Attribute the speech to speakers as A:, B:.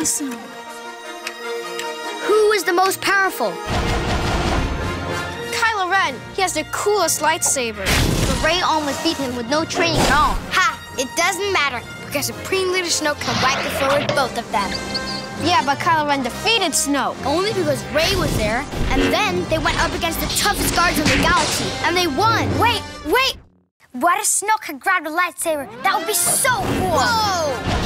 A: awesome.
B: Who is the most powerful?
C: Kylo Ren. He has the coolest lightsaber.
B: But Rey almost beat him with no training at all. Ha! It doesn't matter, because Supreme Leader Snoke can wipe the floor with both of them.
C: Yeah, but Kylo Ren defeated Snoke.
B: Only because Rey was there, and then they went up against the toughest guards in the galaxy, and they won.
D: Wait! What if Snoke had grabbed a lightsaber? That would be so cool!
B: Whoa!